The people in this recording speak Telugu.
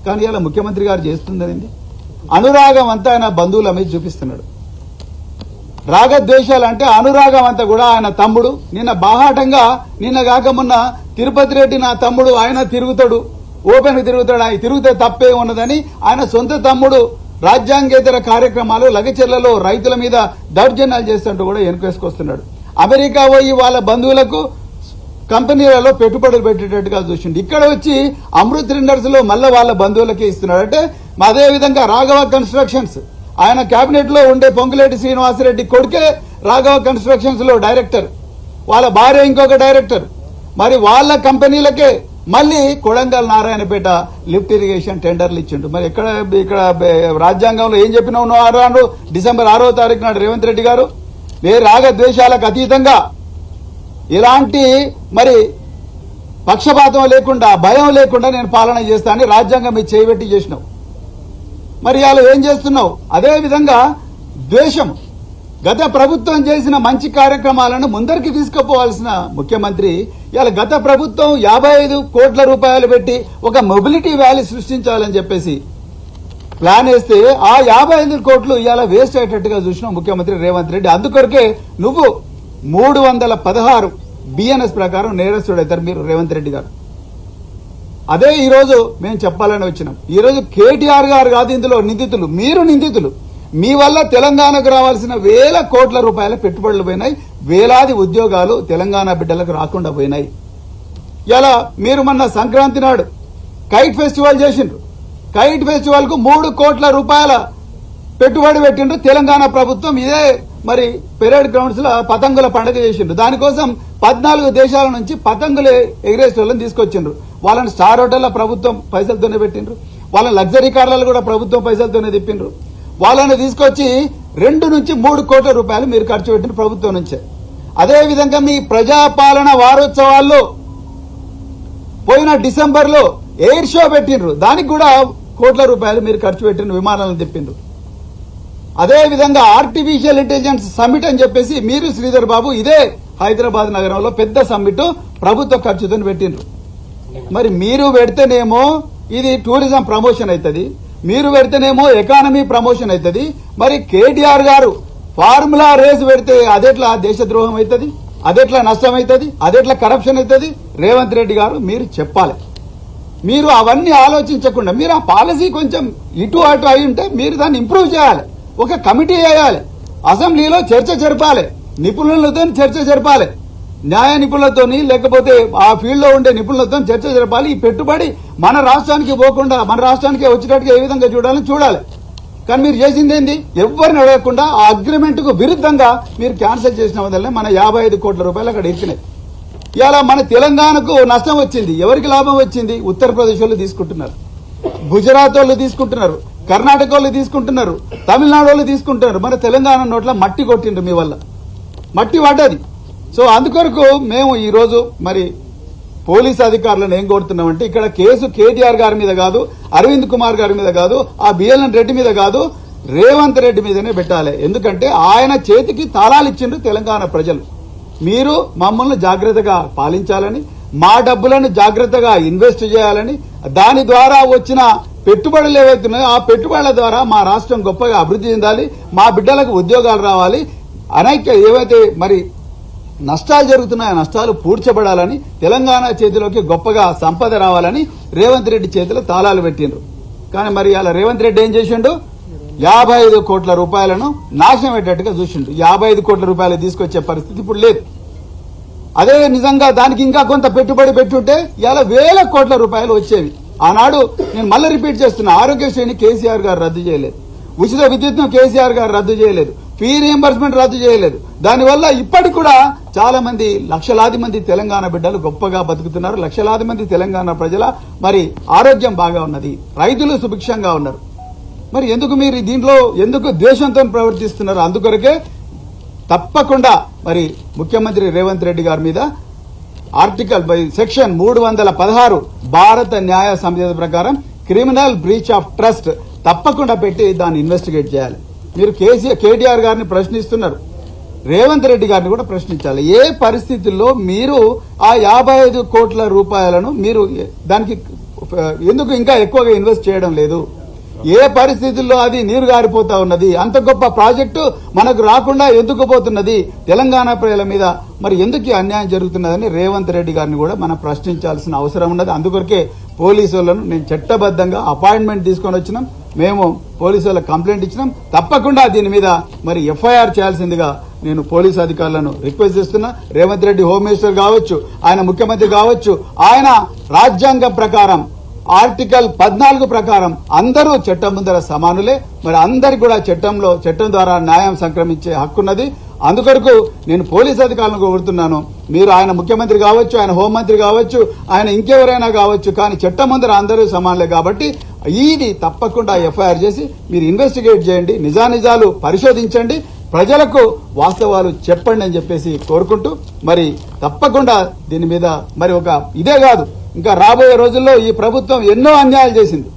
కానీ ఇలా ముఖ్యమంత్రి గారు చేస్తుందని అనురాగం అంతా ఆయన బంధువుల మీద చూపిస్తున్నాడు. రాగద్వేషాలు అంటే అనురాగం అంతా కూడా ఆయన తమ్ముడు నిన్న బాహాటంగా నిన్న కాక మొన్న తిరుపతి రెడ్డి నా తమ్ముడు ఆయన తిరుగుతాడు, ఓపెన్ తిరుగుతాడు, ఆయన తిరిగితే తప్పే ఉన్నదని ఆయన సొంత తమ్ముడు రాజ్యాంగేతర కార్యక్రమాలు లగచెర్లలో రైతుల మీద దౌర్జన్యాలు చేస్తుంటూ కూడా వెనుకేసుకొస్తున్నాడు. అమెరికా పోయి వాళ్ళ బంధువులకు కంపెనీలలో పెట్టుబడులు పెట్టేటట్టుగా చూసిండు. ఇక్కడ వచ్చి అమృత్ రిండర్స్ లో మళ్ళీ వాళ్ళ బంధువులకే ఇస్తున్నాడు. అంటే అదే విధంగా రాఘవ కన్స్ట్రక్షన్స్ ఆయన కేబినెట్ లో ఉండే పొంగులేటి శ్రీనివాసరెడ్డి కొడుకే రాఘవ కన్స్ట్రక్షన్స్ లో డైరెక్టర్, వాళ్ళ భార్య ఇంకొక డైరెక్టర్. మరి వాళ్ళ కంపెనీలకే మళ్ళీ కొడంగల్ నారాయణపేట లిఫ్ట్ ఇరిగేషన్ టెండర్లు ఇచ్చిండు. మరి ఇక్కడ రాజ్యాంగంలో ఏం చెప్పినావు డిసెంబర్ 6వ తారీఖు నాడు రేవంత్ రెడ్డి గారు రాగద్వేషాలకు అతీతంగా ఇలాంటి మరి పక్షపాతం లేకుండా భయం లేకుండా నేను పాలన చేస్తానని రాజ్యాంగం మీద చేయబెట్టి చేసినావు. మరి ఇవాళ ఏం చేస్తున్నావు? అదే విధంగా ద్వేషం. గత ప్రభుత్వం చేసిన మంచి కార్యక్రమాలను ముందరికి తీసుకుపోవాల్సిన ముఖ్యమంత్రి ఇవాళ గత ప్రభుత్వం 55 కోట్ల రూపాయలు పెట్టి ఒక మొబిలిటీ వ్యాలీ సృష్టించాలని చెప్పేసి ప్లాన్ వేస్తే ఆ 55 కోట్లు ఇవాళ వేస్ట్ అయ్యేటట్టుగా చూసిన ముఖ్యమంత్రి రేవంత్ రెడ్డి. అందుకొరకే నువ్వు 316 బిఎన్ఎస్ ప్రకారం నేరస్తుడైతారు మీరు రేవంత్ రెడ్డి గారు. అదే ఈ రోజు మేము చెప్పాలని వచ్చినాం. ఈ రోజు కేటీఆర్ గారు కాదు ఇందులో నిందితులు, మీరు నిందితులు. మీ వల్ల తెలంగాణకు రావాల్సిన వేల కోట్ల రూపాయల పెట్టుబడులు పోయినాయి, వేలాది ఉద్యోగాలు తెలంగాణ బిడ్డలకు రాకుండా పోయినాయి. ఇలా మీరు మొన్న సంక్రాంతి నాడు కైట్ ఫెస్టివల్ చేసిండ్రు. కైట్ ఫెస్టివల్ కు 3 కోట్ల రూపాయల పెట్టుబడి పెట్టిండ్రు తెలంగాణ ప్రభుత్వం. ఇదే మరి పెరేడ్ గ్రౌండ్స్ లో పతంగుల పండుగ చేసిండ్రు. దానికోసం 14 దేశాల నుంచి పతంగులు ఎగిరేసే వాళ్ళని తీసుకొచ్చిండ్రు. వాళ్ళని స్టార్ హోటల్లో ప్రభుత్వం పైసలతోనే పెట్టిండ్రు, వాళ్ళని లగ్జరీ కార్లలో కూడా ప్రభుత్వం పైసలతోనే తిప్పిండ్రు. వాళ్ళని తీసుకొచ్చి 2 నుంచి 3 కోట్ల రూపాయలు మీరు ఖర్చు పెట్టిన ప్రభుత్వం నుంచే. అదేవిధంగా మీ ప్రజాపాలన వారోత్సవాల్లో పోయిన డిసెంబర్ లో ఎయిర్ షో పెట్టిండ్రు, దానికి కూడా కోట్ల రూపాయలు మీరు ఖర్చు పెట్టిన విమానాలను తిప్పిండ్రు. అదేవిధంగా ఆర్టిఫిషియల్ ఇంటెలిజెన్స్ సమ్మిట్ అని చెప్పేసి మీరు శ్రీధర్ బాబు ఇదే హైదరాబాద్ నగరంలో పెద్ద సమ్మిట్ ప్రభుత్వ ఖర్చుతో పెట్టిండ్రు. మరి మీరు పెడితేనేమో ఇది టూరిజం ప్రమోషన్ అవుతుంది, మీరు పెడితేనేమో ఎకానమీ ప్రమోషన్ అవుతుంది. మరి కేటీఆర్ గారు ఫార్ములా రేసు పెడితే అదెట్లా దేశద్రోహం అవుతుంది, అదెట్లా నష్టం అవుతుంది, అదెట్లా కరప్షన్ అవుతుంది? రేవంత్ రెడ్డి గారు మీరు చెప్పాలి. మీరు అవన్నీ ఆలోచించకుండా మీరు ఆ పాలసీ కొంచెం ఇటు అటు అయి ఉంటే మీరు దాన్ని ఇంప్రూవ్ చేయాలి. ఒక కమిటీ వేయాలి, అసెంబ్లీలో చర్చ జరపాలి, నిపుణులతో చర్చ జరపాలి, న్యాయ నిపుణులతోని లేకపోతే ఆ ఫీల్డ్ లో ఉండే నిపుణులతో చర్చ జరపాలి. ఈ పెట్టుబడి మన రాష్ట్రానికి పోకుండా మన రాష్ట్రానికి వచ్చేటట్టుగా ఏ విధంగా చూడాలి. కానీ మీరు చేసింది ఏంది? ఎవరిని అడగకుండా ఆ అగ్రిమెంట్ కు విరుద్ధంగా మీరు క్యాన్సిల్ చేసిన వల్ల మన 55 కోట్ల రూపాయలు అక్కడ ఇచ్చినాయి. ఇలా మన తెలంగాణకు నష్టం వచ్చింది. ఎవరికి లాభం వచ్చింది? ఉత్తరప్రదేశ్ వాళ్ళు తీసుకుంటున్నారు, గుజరాత్ వాళ్ళు తీసుకుంటున్నారు, కర్ణాటక వాళ్ళు తీసుకుంటున్నారు, తమిళనాడు వాళ్ళు తీసుకుంటున్నారు. మన తెలంగాణ నోట్ల మట్టి కొట్టిండ్రు, మీ వల్ల మట్టి పడ్డది. సో అందుకొరకు మేము ఈ రోజు మరి పోలీస్ అధికారులను ఏం కోరుతున్నామంటే ఇక్కడ కేసు కేటీఆర్ గారి మీద కాదు, అరవింద్ కుమార్ గారి మీద కాదు, ఆ బిఎల్ఎన్ రెడ్డి మీద కాదు, రేవంత్ రెడ్డి మీదనే పెట్టాలి. ఎందుకంటే ఆయన చేతికి తాళాలు ఇచ్చిండ్రు తెలంగాణ ప్రజలు. మీరు మమ్మల్ని జాగ్రత్తగా పాలించాలని, మా డబ్బులను జాగ్రత్తగా ఇన్వెస్ట్ చేయాలని, దాని ద్వారా వచ్చిన పెట్టుబడులు ఏవైతున్నాయో ఆ పెట్టుబడుల ద్వారా మా రాష్ట్రం గొప్పగా అభివృద్ధి చెందాలి, మా బిడ్డలకు ఉద్యోగాలు రావాలి, అనేక ఏవైతే మరి నష్టాలు జరుగుతున్నాయో నష్టాలు పూడ్చబడాలని, తెలంగాణ చేతిలోకి గొప్పగా సంపద రావాలని రేవంత్ రెడ్డి చేతిలో తాళాలు పెట్టిండ్రు. కానీ మరి అలా రేవంత్ రెడ్డి ఏం చేసిండు? 55 కోట్ల రూపాయలను నాశనం అయ్యేటట్టుగా చూసిండు. 55 కోట్ల రూపాయలు తీసుకొచ్చే పరిస్థితి ఇప్పుడు లేదు. అదే నిజంగా దానికి ఇంకా కొంత పెట్టుబడి పెట్టుంటే ఇలా వేల కోట్ల రూపాయలు వచ్చేవి. ఆనాడు నేను మళ్ళీ రిపీట్ చేస్తున్నా, ఆరోగ్యశ్రేణి కేసీఆర్ గారు రద్దు చేయలేదు, ఉచిత విద్యుత్ను కేసీఆర్ గారు రద్దు చేయలేదు, ఫీ రీఎంబర్స్మెంట్ రద్దు చేయలేదు. దానివల్ల ఇప్పటికి కూడా చాలా మంది లక్షలాది మంది తెలంగాణ బిడ్డలు గొప్పగా బతుకుతున్నారు. లక్షలాది మంది తెలంగాణ ప్రజల మరి ఆరోగ్యం బాగా ఉన్నది, రైతులు సుభిక్షంగా ఉన్నారు. మరి ఎందుకు మీరు దీంట్లో ఎందుకు ద్వేషంతో ప్రవర్తిస్తున్నారు? అందుకొరకే తప్పకుండా మరి ముఖ్యమంత్రి రేవంత్ రెడ్డి గారి మీద ఆర్టికల్ సెక్షన్ 316 భారత న్యాయ సంహిత ప్రకారం క్రిమినల్ బ్రీచ్ ఆఫ్ ట్రస్ట్ తప్పకుండా పెట్టి దాన్ని ఇన్వెస్టిగేట్ చేయాలి. మీరు కేటీఆర్ గారిని ప్రశ్నిస్తున్నారు, రేవంత్ రెడ్డి గారిని కూడా ప్రశ్నించాలి. ఏ పరిస్థితుల్లో మీరు ఆ 55 కోట్ల రూపాయలను మీరు దానికి ఎందుకు ఇంకా ఎక్కువగా ఇన్వెస్ట్ చేయడం లేదు? ఏ పరిస్థితుల్లో అది నీరు గారిపోతా ఉన్నది? అంత గొప్ప ప్రాజెక్టు మనకు రాకుండా ఎందుకు పోతున్నది? తెలంగాణ ప్రజల మీద మరి ఎందుకు అన్యాయం జరుగుతున్నదని రేవంత్ రెడ్డి గారిని కూడా మనం ప్రశ్నించాల్సిన అవసరం ఉన్నది. అందుకొరకే పోలీసు వాళ్ళను నేను చట్టబద్దంగా అపాయింట్మెంట్ తీసుకొని వచ్చినాం. మేము పోలీసు వాళ్ళకి కంప్లైంట్ ఇచ్చినాం. తప్పకుండా దీని మీద మరి ఎఫ్ఐఆర్ చేయాల్సిందిగా నేను పోలీసు అధికారులను రిక్వెస్ట్ చేస్తున్నా. రేవంత్ రెడ్డి హోమ్ మినిస్టర్ కావచ్చు, ఆయన ముఖ్యమంత్రి కావచ్చు, ఆయన రాజ్యాంగం ప్రకారం ఆర్టికల్ 14 ప్రకారం అందరూ చట్టం ముందర సమానులే. మరి అందరికి కూడా చట్టం ద్వారా న్యాయం సంక్రమించే హక్కున్నది. అందుకొరకు నేను పోలీస్ అధికారులను కోరుతున్నాను, మీరు ఆయన ముఖ్యమంత్రి కావచ్చు, ఆయన హోంమంత్రి కావచ్చు, ఆయన ఇంకెవరైనా కావచ్చు, కానీ చట్టం ముందర అందరూ సమానులే. కాబట్టి ఇది తప్పకుండా ఎఫ్ఐఆర్ చేసి మీరు ఇన్వెస్టిగేట్ చేయండి, నిజానిజాలు పరిశోధించండి, ప్రజలకు వాస్తవాలు చెప్పండి అని చెప్పేసి కోరుకుంటూ, మరి తప్పకుండా దీని మీద మరి ఇదే కాదు, ఇంకా రాబోయే రోజుల్లో ఈ ప్రభుత్వం ఎన్నో అన్యాయాలు చేసింది.